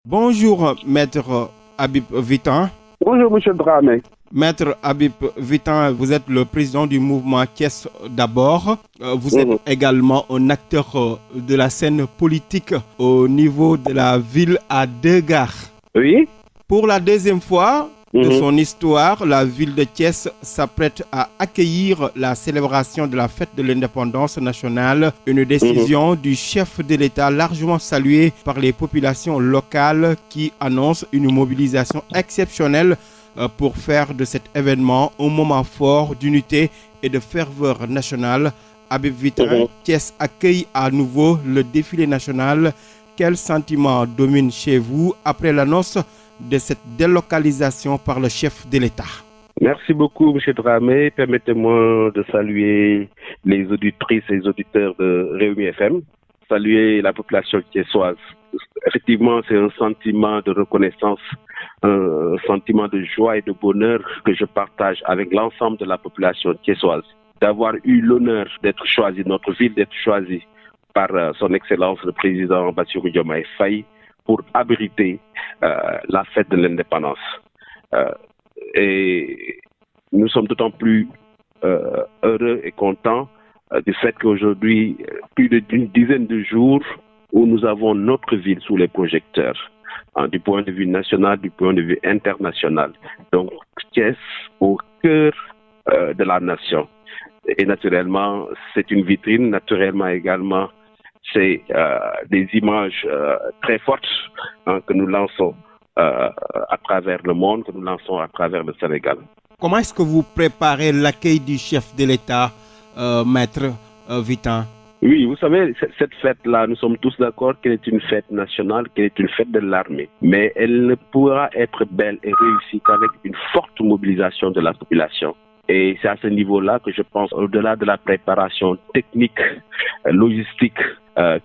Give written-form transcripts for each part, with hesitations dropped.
Bonjour, Maître Habib Vitan. Bonjour, Monsieur Dramé. Maître Habib Vitan, vous êtes le président du mouvement Thiès d'abord. Vous êtes également un acteur de la scène politique au niveau de la ville à Deux Gares. Oui. Pour la deuxième fois de son histoire, la ville de Thiès s'apprête à accueillir la célébration de la fête de l'indépendance nationale, une décision du chef de l'État largement saluée par les populations locales qui annonce une mobilisation exceptionnelle pour faire de cet événement un moment fort d'unité et de ferveur nationale. Habib Vitan, Thiès accueille à nouveau le défilé national. Quel sentiment domine chez vous après l'annonce de cette délocalisation par le chef de l'État? Merci beaucoup, M. Dramé. Permettez-moi de saluer les auditrices et les auditeurs de Réumi FM, saluer la population thiessoise. Effectivement, c'est un sentiment de reconnaissance, un sentiment de joie et de bonheur que je partage avec l'ensemble de la population thiessoise. D'avoir eu l'honneur d'être choisi, notre ville d'être choisie par son Excellence le Président Bassirou Diomaye Faye pour abriter la fête de l'indépendance. Et nous sommes d'autant plus heureux et contents du fait qu'aujourd'hui, plus d'une dizaine de jours où nous avons notre ville sous les projecteurs, du point de vue national, du point de vue international. Donc, Thiès au cœur de la nation. Et naturellement, c'est une vitrine, naturellement également, c'est des images très fortes que nous lançons à travers le monde, que nous lançons à travers le Sénégal. Comment est-ce que vous préparez l'accueil du chef de l'État, Maître Vitan? Oui, vous savez, cette fête-là, nous sommes tous d'accord qu'elle est une fête nationale, qu'elle est une fête de l'armée. Mais elle ne pourra être belle et réussie qu'avec une forte mobilisation de la population. Et c'est à ce niveau-là que je pense, au-delà de la préparation technique, logistique,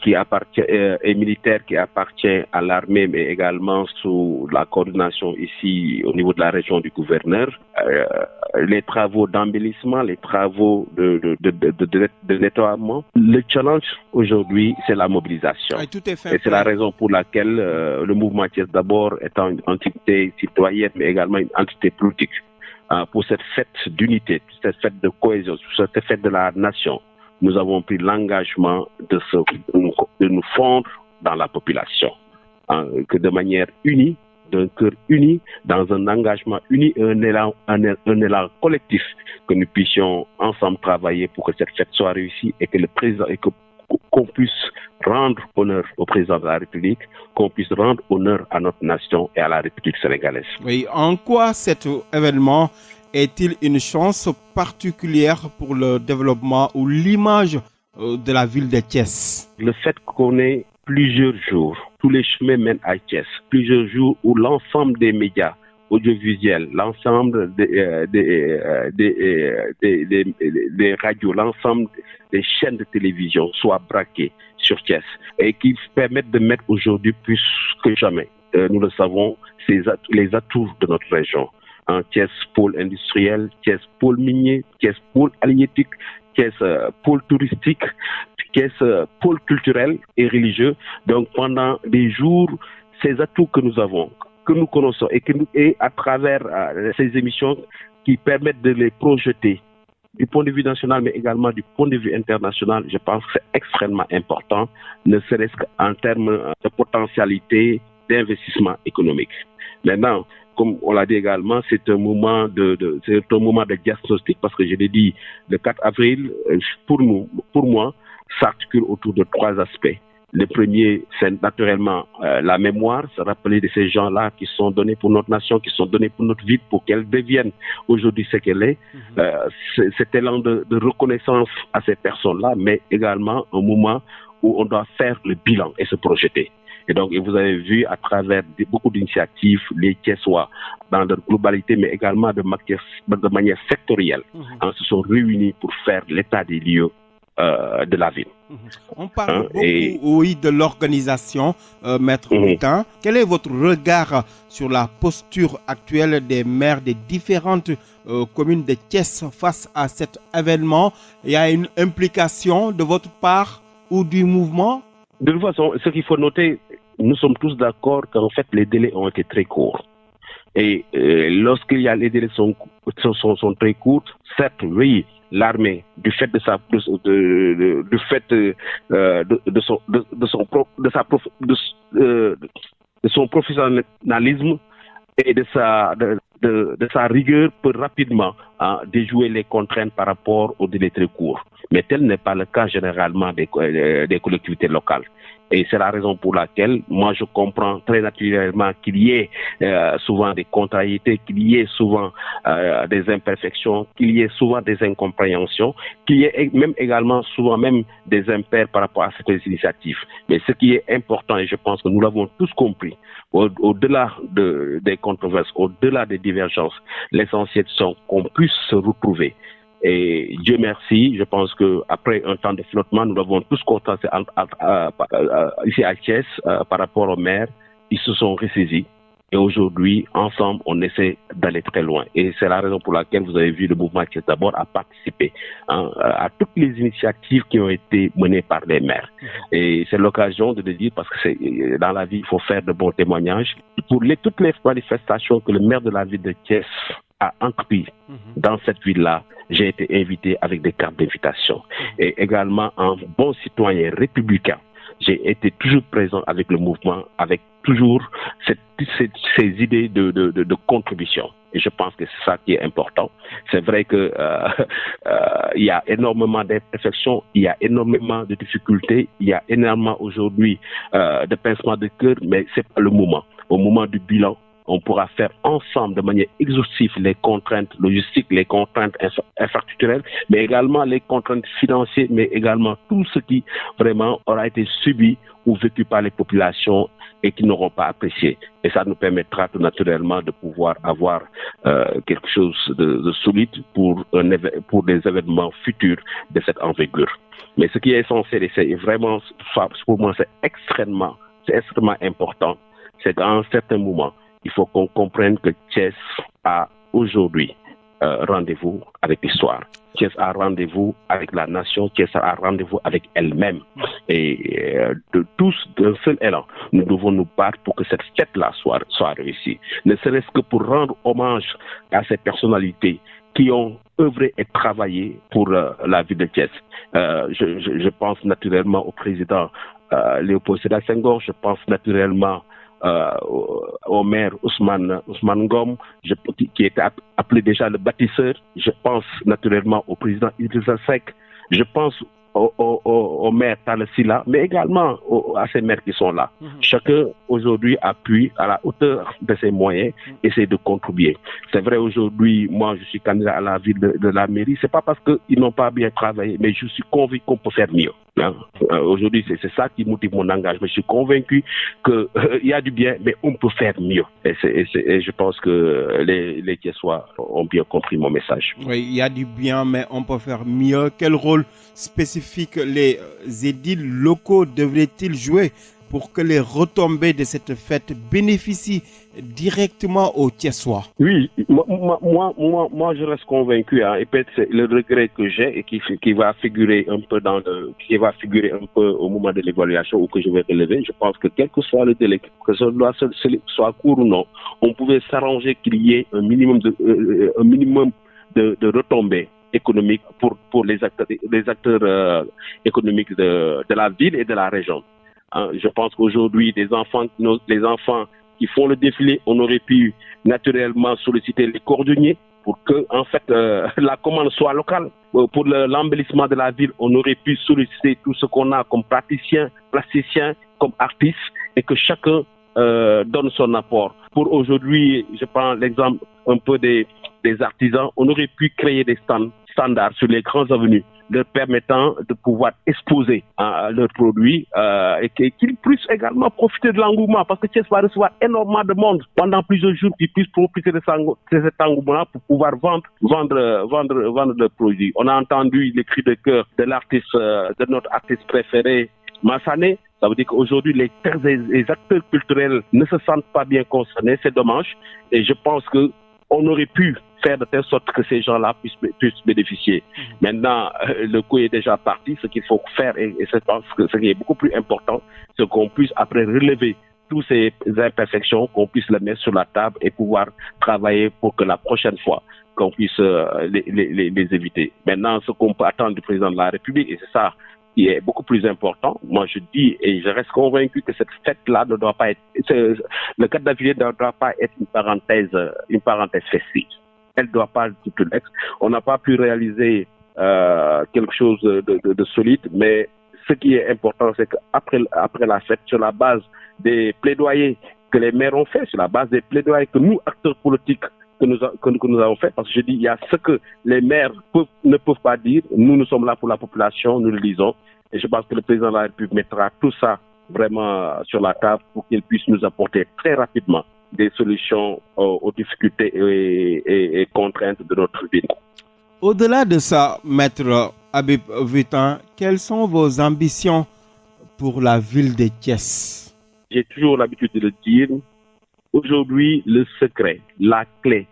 qui appartient et militaire qui appartient à l'armée, mais également sous la coordination ici au niveau de la région du gouverneur, les travaux d'embellissement, les travaux de nettoiement. Le challenge aujourd'hui, c'est la mobilisation. Oui, tout est fait. Et c'est la raison pour laquelle le mouvement Thiès d'abord étant une entité citoyenne, mais également une entité politique, pour cette fête d'unité, cette fête de cohésion, cette fête de la nation, nous avons pris l'engagement de nous fondre dans la population, que de manière unie, d'un cœur uni, dans un engagement uni et un élan collectif, que nous puissions ensemble travailler pour que cette fête soit réussie et que le président qu'on puisse rendre honneur au président de la République, qu'on puisse rendre honneur à notre nation et à la République sénégalaise. Oui, en quoi cet événement est-il une chance particulière pour le développement ou l'image de la ville de Thiès? Le fait qu'on ait plusieurs jours, tous les chemins mènent à Thiès, plusieurs jours où l'ensemble des médias audiovisuels, l'ensemble des radios, l'ensemble des chaînes de télévision soient braqués sur Thiès et qui permettent de mettre aujourd'hui plus que jamais, nous le savons, les atouts de notre région. Thiès pôle industriel, Thiès pôle minier, Thiès pôle halieutique, Thiès pôle touristique, Thiès pôle culturel et religieux. Donc pendant des jours, ces atouts que nous avons, que nous connaissons et à travers ces émissions qui permettent de les projeter du point de vue national, mais également du point de vue international, je pense que c'est extrêmement important, ne serait-ce qu'en termes de potentialité d'investissement économique. Maintenant, comme on l'a dit également, c'est un moment de diagnostic parce que je l'ai dit, le 4 avril, pour moi, s'articule autour de trois aspects. Le premier, c'est naturellement la mémoire, se rappeler de ces gens-là qui sont donnés pour notre nation, qui sont donnés pour notre vie, pour qu'elle devienne aujourd'hui ce qu'elle est. Cet élan de reconnaissance à ces personnes-là, mais également un moment où on doit faire le bilan et se projeter. Et donc, vous avez vu à travers beaucoup d'initiatives, les Thiessois, dans leur globalité, mais également de manière sectorielle, se sont réunis pour faire l'état des lieux de la ville. On parle beaucoup, oui, de l'organisation, Maître Vitan. Quel est votre regard sur la posture actuelle des maires des différentes communes de Thiès face à cet événement? Il y a une implication de votre part ou du mouvement? De toute façon, ce qu'il faut noter, nous sommes tous d'accord qu'en fait, les délais ont été très courts. Et lorsqu'il y a les délais sont très courts, certes, oui, l'armée, du fait de son professionnalisme et de sa rigueur, peut rapidement déjouer les contraintes par rapport aux délais très courts. Mais tel n'est pas le cas généralement des collectivités locales. Et c'est la raison pour laquelle moi je comprends très naturellement qu'il y ait souvent des contrariétés, qu'il y ait souvent des imperfections, qu'il y ait souvent des incompréhensions, qu'il y ait même également souvent même des impairs par rapport à certaines initiatives. Mais ce qui est important, et je pense que nous l'avons tous compris, au-delà des controverses, au-delà des divergences, l'essentiel c'est qu'on puisse se retrouver. Et Dieu merci, je pense qu'après un temps de flottement, nous l'avons tous constaté ici à Thiès par rapport aux maires. Ils se sont ressaisis. Et aujourd'hui, ensemble, on essaie d'aller très loin. Et c'est la raison pour laquelle vous avez vu le mouvement Thiès d'abord a participé à toutes les initiatives qui ont été menées par les maires. Et c'est l'occasion de le dire parce que dans la vie, il faut faire de bons témoignages. Pour toutes les manifestations que le maire de la ville de Thiès a entrepris dans cette ville-là, j'ai été invité avec des cartes d'invitation. Et également, en bon citoyen républicain, j'ai été toujours présent avec le mouvement, avec toujours ces idées de contribution. Et je pense que c'est ça qui est important. C'est vrai que il y a énormément d'imperfections, il y a énormément de difficultés, il y a énormément aujourd'hui de pincements de cœur, mais c'est pas le moment. Au moment du bilan, on pourra faire ensemble de manière exhaustive les contraintes logistiques, les contraintes infrastructurelles, mais également les contraintes financières, mais également tout ce qui vraiment aura été subi ou vécu par les populations et qui n'auront pas apprécié. Et ça nous permettra tout naturellement de pouvoir avoir quelque chose de solide pour des événements futurs de cette envergure. Mais ce qui est essentiel, et c'est vraiment, pour moi, c'est extrêmement important, c'est qu'à un certain moment, il faut qu'on comprenne que Thiès a aujourd'hui rendez-vous avec l'histoire. Thiès a rendez-vous avec la nation, Thiès a rendez-vous avec elle-même. Et d'un seul élan, nous devons nous battre pour que cette fête-là soit réussie. Ne serait-ce que pour rendre hommage à ces personnalités qui ont œuvré et travaillé pour la ville de Thiès. Je pense naturellement au président Léopold Sédar Senghor, je pense naturellement au maire Ousmane Ngom, qui était appelé déjà le bâtisseur. Je pense naturellement au président Idrissa Seck. Je pense au maire Talla Sylla, mais également à ces maires qui sont là. Chacun aujourd'hui appuie à la hauteur de ses moyens, essaie de contribuer. C'est vrai, aujourd'hui, moi je suis candidat à la ville de la mairie, c'est pas parce qu'ils n'ont pas bien travaillé, mais je suis convaincu qu'on peut faire mieux. Aujourd'hui, c'est ça qui motive mon engagement. Je suis convaincu qu'il y a du bien, mais on peut faire mieux. Et je pense que les Thiessois ont bien compris mon message. Oui, il y a du bien, mais on peut faire mieux. Quel rôle spécifique les édiles locaux devraient-ils jouer pour que les retombées de cette fête bénéficient directement aux Thiessois? Oui, moi je reste convaincu, et peut-être c'est le regret que j'ai et qui va figurer un peu au moment de l'évaluation ou que je vais relever. Je pense que quel que soit le délai, que ce soit court ou non, on pouvait s'arranger qu'il y ait un minimum de retombées économiques pour les acteurs économiques de la ville et de la région. Je pense qu'aujourd'hui, les enfants qui font le défilé, on aurait pu naturellement solliciter les cordonniers pour que, en fait, la commande soit locale. Pour l'embellissement de la ville, on aurait pu solliciter tout ce qu'on a comme praticiens, plasticiens, comme artistes, et que chacun donne son apport. Pour aujourd'hui, je prends l'exemple un peu des artisans, on aurait pu créer des standards sur les grandes avenues, leur permettant de pouvoir exposer leurs produits et qu'ils puissent également profiter de l'engouement, parce que Thiès va recevoir énormément de monde pendant plusieurs jours, qu'ils puissent profiter de cet engouement pour pouvoir vendre leurs produits. On a entendu les cris de cœur de notre artiste préféré, Massané. Ça veut dire qu'aujourd'hui, les acteurs culturels ne se sentent pas bien concernés, c'est dommage. Et je pense qu'on aurait pu faire de telle sorte que ces gens-là puissent bénéficier. Maintenant, le coup est déjà parti. Ce qu'il faut faire, et je pense que ce qui est beaucoup plus important, c'est qu'on puisse après relever toutes ces imperfections, qu'on puisse les mettre sur la table et pouvoir travailler pour que la prochaine fois, qu'on puisse les éviter. Maintenant, ce qu'on peut attendre du président de la République, et c'est ça qui est beaucoup plus important, moi je dis et je reste convaincu que cette fête-là ne doit pas être, le 4 d'avril ne doit pas être une parenthèse festive. Elle ne doit pas être tout l'ex. On n'a pas pu réaliser quelque chose de solide, mais ce qui est important, c'est qu'après la fête, sur la base des plaidoyers que les maires ont fait, sur la base des plaidoyers que nous, acteurs politiques, que nous avons fait, parce que je dis, il y a ce que les maires ne peuvent pas dire. Nous sommes là pour la population, nous le disons. Et je pense que le président de la République mettra tout ça vraiment sur la table pour qu'il puisse nous apporter très rapidement des solutions aux difficultés et contraintes de notre ville. Au-delà de ça, Maître Habib Vitan, quelles sont vos ambitions pour la ville de Thiès? J'ai toujours l'habitude de le dire. Aujourd'hui, le secret, la clé,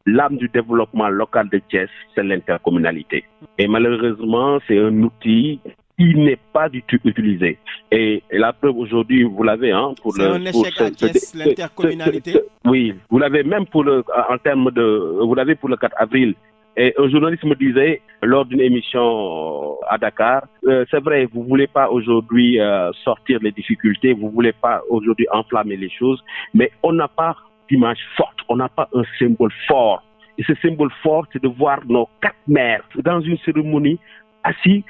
l'âme du développement local de Thiès, c'est l'intercommunalité. Et malheureusement, c'est un outil qui n'est pas du tout utilisé. Et la preuve aujourd'hui, vous l'avez, c'est un échec à Thiès, l'intercommunalité. Oui, vous l'avez même vous l'avez pour le 4 avril. Et un journaliste me disait, lors d'une émission à Dakar, c'est vrai, vous voulez pas aujourd'hui sortir les difficultés, vous voulez pas aujourd'hui enflammer les choses, mais on n'a pas d'image forte, on n'a pas un symbole fort. Et ce symbole fort, c'est de voir nos 4 maires dans une cérémonie assis,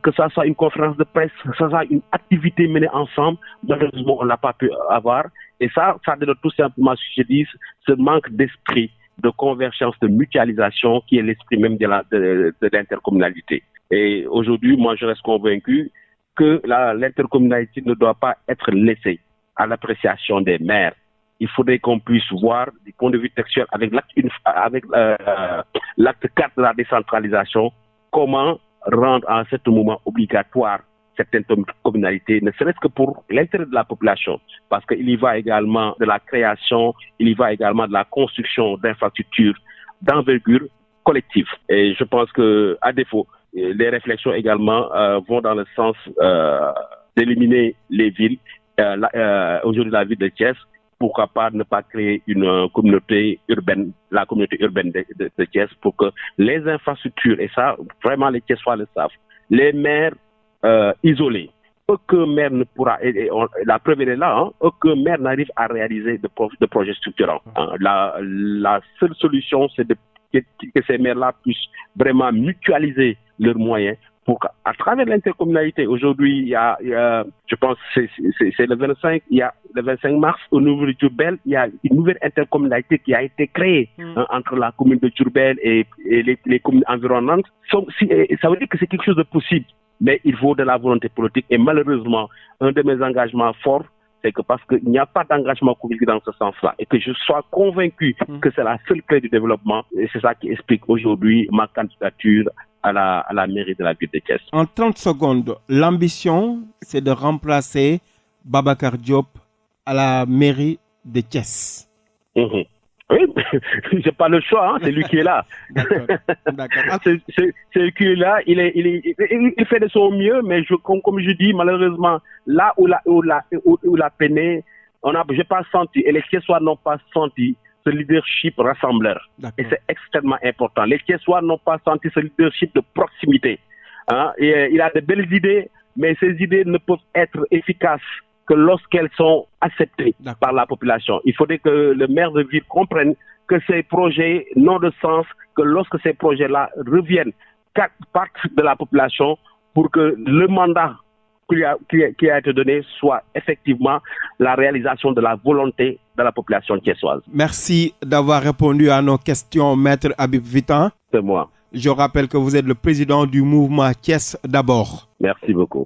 que ça soit une conférence de presse, que ça soit une activité menée ensemble. Malheureusement, on n'a pas pu avoir. Et ça donne tout simplement, je dis, ce manque d'esprit, de convergence, de mutualisation qui est l'esprit même de l'intercommunalité. Et aujourd'hui, moi, je reste convaincu que l'intercommunalité ne doit pas être laissée à l'appréciation des maires. Il faudrait qu'on puisse voir du point de vue textuel avec l'acte 4 de la décentralisation, comment rendre en ce moment obligatoire cette intercommunalité, ne serait-ce que pour l'intérêt de la population, parce qu'il y va également de la création, il y va également de la construction d'infrastructures d'envergure collective. Et je pense que, à défaut, les réflexions également vont dans le sens d'éliminer les villes. Aujourd'hui, la ville de Thiès, pourquoi pas ne pas créer une communauté urbaine, la communauté urbaine de Thiès, pour que les infrastructures, et ça, vraiment les Thiessois le savent, les maires isolés, aucun maire ne pourra, la preuve est là, aucun maire n'arrive à réaliser de projets structurants. La seule solution, c'est que ces maires-là puissent vraiment mutualiser leurs moyens pour qu'à travers l'intercommunalité, aujourd'hui, il y a, je pense c'est le 25, il y a le 25 mars, au niveau de Diourbel, il y a une nouvelle intercommunalité qui a été créée entre la commune de Diourbel et les communes environnantes. Ça veut dire que c'est quelque chose de possible, mais il faut de la volonté politique. Et malheureusement, un de mes engagements forts, c'est que parce qu'il n'y a pas d'engagement politique dans ce sens-là, et que je sois convaincu que c'est la seule clé du développement, et c'est ça qui explique aujourd'hui ma candidature à la mairie de la ville de Thiès. En 30 secondes, l'ambition, c'est de remplacer Babacar Diop à la mairie de Thiès. Oui, j'ai pas le choix, c'est lui qui est là. D'accord. C'est lui qui est là, il fait de son mieux, mais comme je dis, malheureusement, là où la peine, j'ai pas senti, et les Thiessois n'ont pas senti ce leadership rassembleur. Et c'est extrêmement important. Les Thiessois n'ont pas senti ce leadership de proximité. Et il a de belles idées, mais ces idées ne peuvent être efficaces que lorsqu'elles sont acceptées par la population. Il faudrait que le maire de ville comprenne que ces projets n'ont de sens que lorsque ces projets-là reviennent, partent de la population, pour que le mandat qui a été donné soit effectivement la réalisation de la volonté de la population thiessoise. Merci d'avoir répondu à nos questions, Maître Habib Vitan. C'est moi. Je rappelle que vous êtes le président du mouvement Thiès d'abord. Merci beaucoup.